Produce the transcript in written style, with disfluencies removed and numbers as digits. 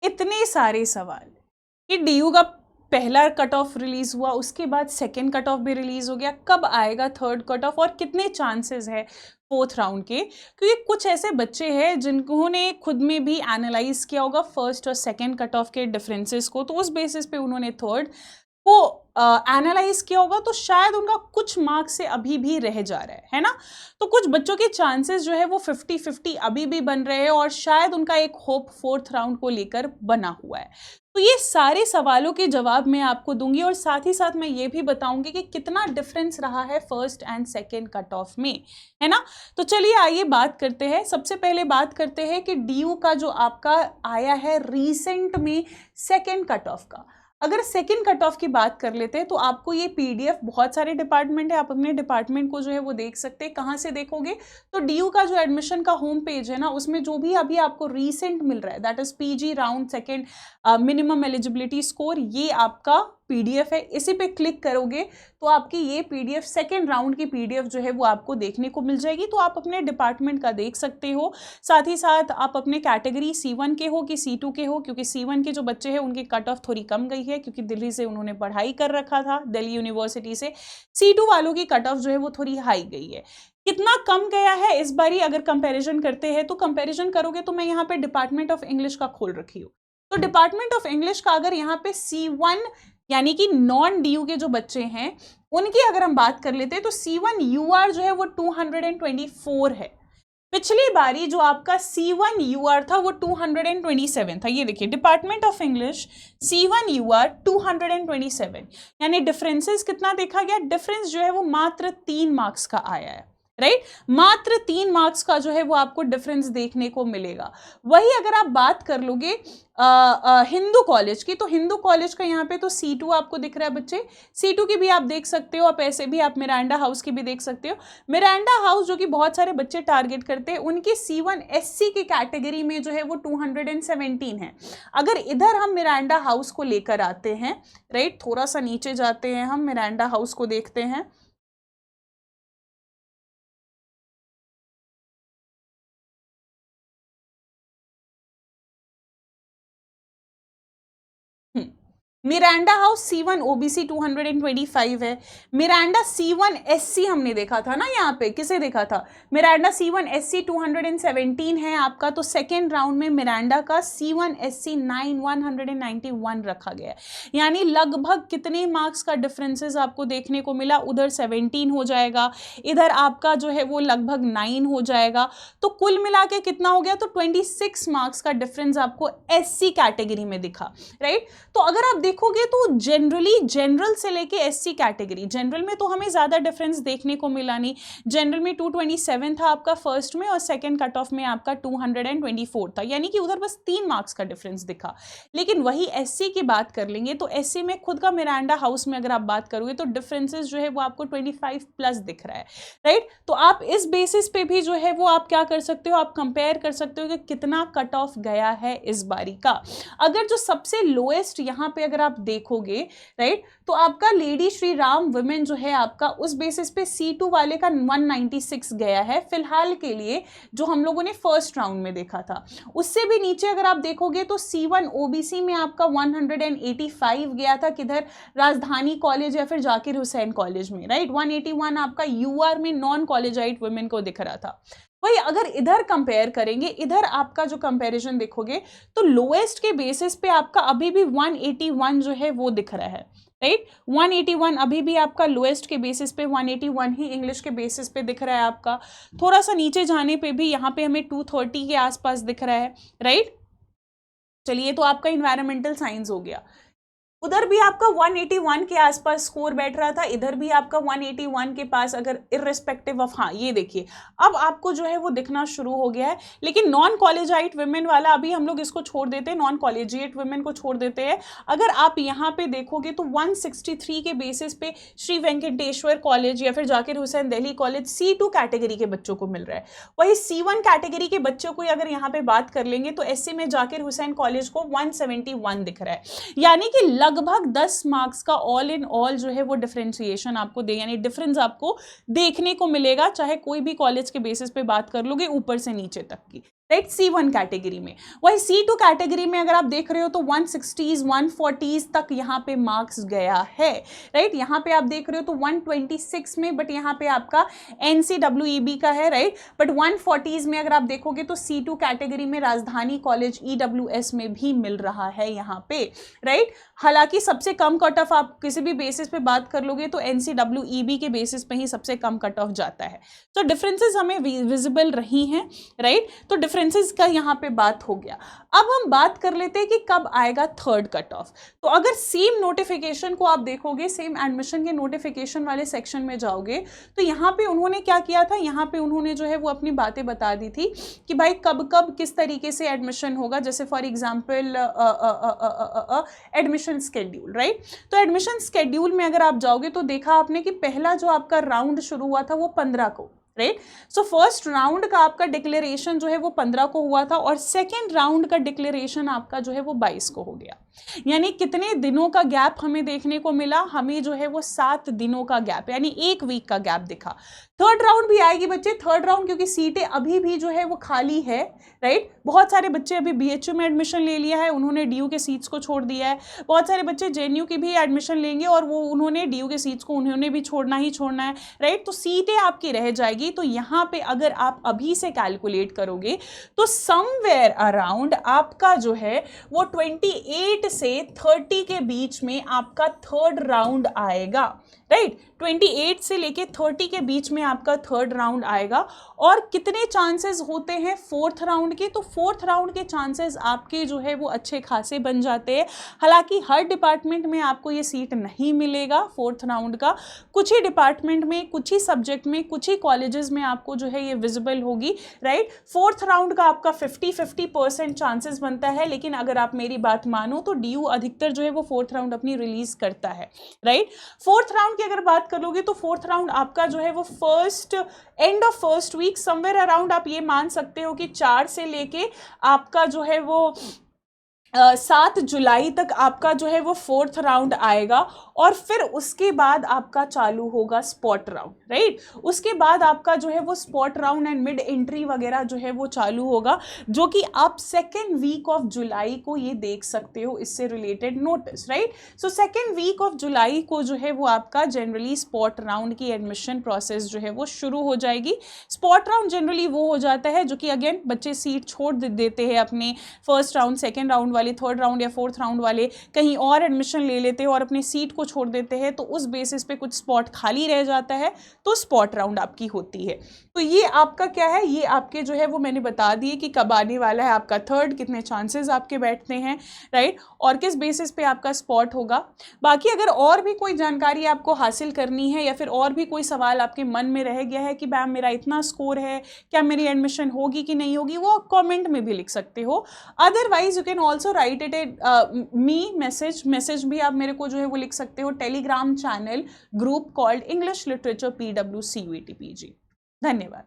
इतने सारे सवाल कि डीयू का पहला कट ऑफ रिलीज हुआ, उसके बाद सेकेंड कट ऑफ भी रिलीज हो गया, कब आएगा थर्ड कट ऑफ और कितने चांसेस है फोर्थ राउंड के, क्योंकि कुछ ऐसे बच्चे हैं जिन्होंने खुद में भी एनालाइज किया होगा फर्स्ट और सेकेंड कट ऑफ के डिफरेंसेस को, तो उस बेसिस पे उन्होंने थर्ड को एनालाइज किया होगा, तो शायद उनका कुछ मार्क्स से अभी भी रह जा रहा है ना। तो कुछ बच्चों के चांसेस जो है वो 50-50 अभी भी बन रहे हैं और शायद उनका एक होप फोर्थ राउंड को लेकर बना हुआ है। तो ये सारे सवालों के जवाब मैं आपको दूंगी और साथ ही साथ मैं ये भी बताऊंगी कि कितना डिफरेंस रहा है first and second cut off में, है ना। तो चलिए आइए बात करते हैं। सबसे पहले बात करते हैं कि डीयू का जो आपका आया है रीसेंट में सेकेंड कट ऑफ का। अगर सेकेंड कट ऑफ की बात कर लेते हैं तो आपको ये पीडीएफ, बहुत सारे डिपार्टमेंट है, आप अपने डिपार्टमेंट को जो है वो देख सकते हैं। कहाँ से देखोगे, तो डीयू का जो एडमिशन का होम पेज है ना, उसमें जो भी अभी आपको रीसेंट मिल रहा है, that is PG round second minimum eligibility score, ये आपका पीडीएफ है। इसी पे क्लिक करोगे तो आपकी ये पीडीएफ सेकेंड राउंड की पीडीएफ जो है वो आपको देखने को मिल जाएगी। तो आप अपने डिपार्टमेंट का देख सकते हो, साथ ही साथ आप अपने कैटेगरी C1 के हो कि C2 के हो, क्योंकि C1 के जो बच्चे हैं उनकी कट ऑफ थोड़ी कम गई है क्योंकि दिल्ली से उन्होंने पढ़ाई कर रखा था, दिल्ली यूनिवर्सिटी से। C2 वालों की कट ऑफ जो है वो थोड़ी हाई गई है। कितना कम गया है इस बारी अगर कंपैरिजन करते हैं, तो कंपैरिजन करोगे तो मैं यहाँ पे डिपार्टमेंट ऑफ इंग्लिश का खोल रखी हूँ। तो डिपार्टमेंट ऑफ इंग्लिश का अगर यहाँ पे C1 यानी कि नॉन डीयू के जो बच्चे हैं उनकी अगर हम बात कर लेते हैं, तो C1 UR जो है वो 224 है। पिछली बारी जो आपका C1 UR था वो 227 था। ये देखिए department of English C1 UR 227, यानी डिफरेंसेस कितना देखा गया, डिफरेंस जो है वो मात्र 3 मार्क्स का आया है, राइट। मात्र 3 मार्क्स का जो है वो आपको डिफरेंस देखने को मिलेगा। वही अगर आप बात कर लोगे हिंदू कॉलेज की, तो हिंदू कॉलेज का यहाँ पे तो C2 आपको दिख रहा है बच्चे, C2 की भी आप देख सकते हो, आप ऐसे भी आप मिरांडा हाउस की भी देख सकते हो। मिरांडा हाउस जो कि बहुत सारे बच्चे टारगेट करते हैं, उनकी C1 SC की कैटेगरी में जो है वो 217 है। अगर इधर हम मिरांडा हाउस को लेकर आते हैं, राइट, थोड़ा सा नीचे जाते हैं, हम मिरांडा हाउस को देखते हैं। मिरांडा हाउस C1 OBC 225 है। मिरांडा C1 SC हमने देखा था ना, यहाँ पे किसे देखा था, मिरांडा C1 SC 217 है आपका। तो सेकेंड राउंड में मिरांडा का C1 SC 191 रखा गया है, यानी लगभग कितने मार्क्स का डिफरेंसेस आपको देखने को मिला, उधर 17 हो जाएगा, इधर आपका जो है वो लगभग 9 हो जाएगा। तो कुल मिला के कितना हो गया, तो 26 मार्क्स का डिफरेंस आपको SC कैटेगरी में दिखा, राइट। तो अगर आप देखोगे तो जनरली जनरल से लेके SC कैटेगरी, जनरल में तो हमें ज्यादा डिफरेंस देखने को मिला नहीं। जनरल में 227 था आपका फर्स्ट में और सेकंड कट ऑफ में आपका 224 था, यानी कि उधर बस 3 मार्क्स का डिफरेंस दिखा। लेकिन वही SC की बात कर लेंगे तो SC में खुद का मिरांडा हाउस में अगर आप बात करोगे तो डिफरेंसेस जो है वो आपको 25 प्लस दिख रहा है, राइट। तो आप इस बेसिस पे भी जो है वो आप क्या कर सकते हो, आप कंपेयर कर सकते हो कि कितना कट ऑफ गया है इस बारी का। अगर जो सबसे लोएस्ट यहाँ पे अगर आप देखोगे, राइट, तो आपका लेडी श्री राम वुमेन जो है आपका, उस बेसिस पे C2 वाले का 196 गया है फिलहाल के लिए, जो हम लोगों ने फर्स्ट राउंड में देखा था। उससे भी नीचे अगर आप देखोगे तो C1 OBC में आपका 185 गया था, किधर, राजधानी कॉलेज या फिर जाकिर हुसैन कॉलेज में, राइट। 181 आपका UR में नॉन कॉलेजाइट वुमेन को दिख रहा था। वही अगर इधर कंपेयर करेंगे, इधर आपका जो कंपैरिजन देखोगे तो लोएस्ट के बेसिस पे आपका अभी भी 181 जो है वो दिख रहा है, राइट। 181 अभी भी आपका लोएस्ट के बेसिस पे 181 ही इंग्लिश के बेसिस पे दिख रहा है आपका। थोड़ा सा नीचे जाने पे भी यहाँ पे हमें 230 के आसपास दिख रहा है, राइट। चलिए, तो आपका इन्वायरमेंटल साइंस हो गया, उधर भी आपका 181 के आसपास स्कोर बैठ रहा था, इधर भी आपका 181 के पास, अगर इररिस्पेक्टिव ऑफ, हाँ ये देखिए अब आपको जो है वो दिखना शुरू हो गया है। लेकिन नॉन कॉलेजाइट वुमेन वाला अभी हम लोग इसको छोड़ देते हैं, नॉन कॉलेजिएट वुमेन को छोड़ देते हैं। अगर आप यहाँ पे देखोगे तो 163 के बेसिस पे श्री वेंकटेश्वर कॉलेज या फिर Zakir Hussain Delhi college C2 category के बच्चों को मिल रहा है। वही C1 कैटेगरी के बच्चों को अगर यहाँ पे बात कर लेंगे तो SC में जाकिर हुसैन कॉलेज को 171 दिख रहा है, यानी कि लगभग 10 मार्क्स का ऑल इन ऑल जो है वो डिफरेंशिएशन आपको यानी डिफरेंस आपको देखने को मिलेगा, चाहे कोई भी कॉलेज के बेसिस पे बात कर लोगे ऊपर से नीचे तक की, राइट, C1 कैटेगरी में। वही C2 कैटेगरी में अगर आप देख रहे हो तो 160s 140s तक यहाँ पे मार्क्स गया है, राइट। यहाँ पे आप देख रहे हो तो 126 में, बट यहाँ पे आपका NCEEB का है, राइट। बट 140s में अगर आप देखोगे तो C2 कैटेगरी में राजधानी कॉलेज EWS में भी मिल रहा है यहाँ पे, राइट। हालांकि सबसे कम कट ऑफ आप किसी भी बेसिस पे बात कर लोगे तो NCEEB के बेसिस पे ही सबसे कम कट ऑफ जाता है। तो डिफरेंसेस हमें विजिबल रही हैं, राइट। तो डिफरेंसेस का यहाँ पे बात हो गया। अब हम बात कर लेते हैं कि कब आएगा थर्ड कट ऑफ। तो अगर सेम नोटिफिकेशन को आप देखोगे, सेम एडमिशन के नोटिफिकेशन वाले सेक्शन में जाओगे तो यहाँ पे उन्होंने क्या किया था, यहाँ पे उन्होंने जो है वो अपनी बातें बता दी थी कि भाई कब कब किस तरीके से एडमिशन होगा। जैसे for example admission schedule, right. तो एडमिशन स्केड्यूल में अगर आप जाओगे तो देखा आपने कि पहला जो आपका राउंड शुरू हुआ था वो 15 को, राइट। सो फर्स्ट राउंड का आपका डिक्लेरेशन जो है वो 15 को हुआ था और सेकेंड राउंड का डिक्लेरेशन आपका जो है वो 22 को हो गया। यानी कितने दिनों का गैप हमें देखने को मिला, हमें जो है वो 7 दिनों का गैप, यानी 1 वीक का गैप दिखा। थर्ड राउंड भी आएगी बच्चे, थर्ड राउंड, क्योंकि सीटें अभी भी जो है वो खाली है, राइट। बहुत सारे बच्चे अभी BHU में एडमिशन ले लिया है, उन्होंने DU के सीट्स को छोड़ दिया है। बहुत सारे बच्चे JNU की भी एडमिशन लेंगे और वो उन्होंने DU के सीट्स को उन्होंने भी छोड़ना ही छोड़ना है, राइट। तो सीटें आपकी रह जाएगी। तो यहाँ पे अगर आप अभी से कैलकुलेट करोगे तो समवेयर अराउंड आपका जो है वो 28 से 30 के बीच में आपका थर्ड राउंड आएगा, राइट। 28 से लेके 30 के बीच में आपका थर्ड राउंड आएगा। और कितने चांसेस होते हैं फोर्थ राउंड के, तो फोर्थ राउंड के चांसेस आपके जो है वो अच्छे खासे बन जाते हैं। हालांकि हर डिपार्टमेंट में आपको ये सीट नहीं मिलेगा फोर्थ राउंड का, कुछ ही डिपार्टमेंट में, कुछ ही सब्जेक्ट में, कुछ ही कॉलेजेस में आपको जो है ये विजिबल होगी, राइट। फोर्थ राउंड का आपका 50% चांसेस बनता है। लेकिन अगर आप मेरी बात मानो तो DU अधिकतर जो है वो फोर्थ राउंड अपनी रिलीज करता है, राइट। फोर्थ राउंड की अगर बात कर लोगे तो फोर्थ राउंड आपका जो है वो end of first week somewhere around आप ये मान सकते हो कि 4 से लेके आपका जो है वो 7 जुलाई तक आपका जो है वो फोर्थ राउंड आएगा। और फिर उसके बाद आपका चालू होगा स्पॉट राउंड, राइट। उसके बाद आपका जो है वो spot round and mid entry वगैरह जो है वो चालू होगा, जो कि आप सेकेंड वीक ऑफ जुलाई को ये देख सकते हो, इससे related notice, right. So second week of July को जो है वो आपका जनरली स्पॉट राउंड की एडमिशन प्रोसेस जो है वो शुरू हो जाएगी। स्पॉट राउंड जनरली वो हो जाता है जो कि अगेन बच्चे सीट छोड़ देते हैं अपने first round, second round, third round या फोर्थ राउंड वाले कहीं और एडमिशन ले लेते हैं और अपनी सीट को छोड़ देते हैं। तो उस बेसिस पे कुछ स्पॉट खाली रह जाता है तो स्पॉट राउंड आपकी होती है। तो ये आपका क्या है, ये आपके जो है वो मैंने बता दिए कि कब आने वाला है आपका थर्ड, कितने चांसेस आपके बैठते हैं, राइट, और किस बेसिस पे आपका स्पॉट होगा। बाकी अगर और भी कोई जानकारी आपको हासिल करनी है या फिर और भी कोई सवाल आपके मन में रह गया है कि मैम मेरा इतना स्कोर है, क्या मेरी एडमिशन होगी कि नहीं होगी, वो कॉमेंट में भी लिख सकते हो। Otherwise you can also right it me message भी आप मेरे को जो है वो लिख सकते हो Telegram channel group called English literature PWCUET PG। धन्यवाद।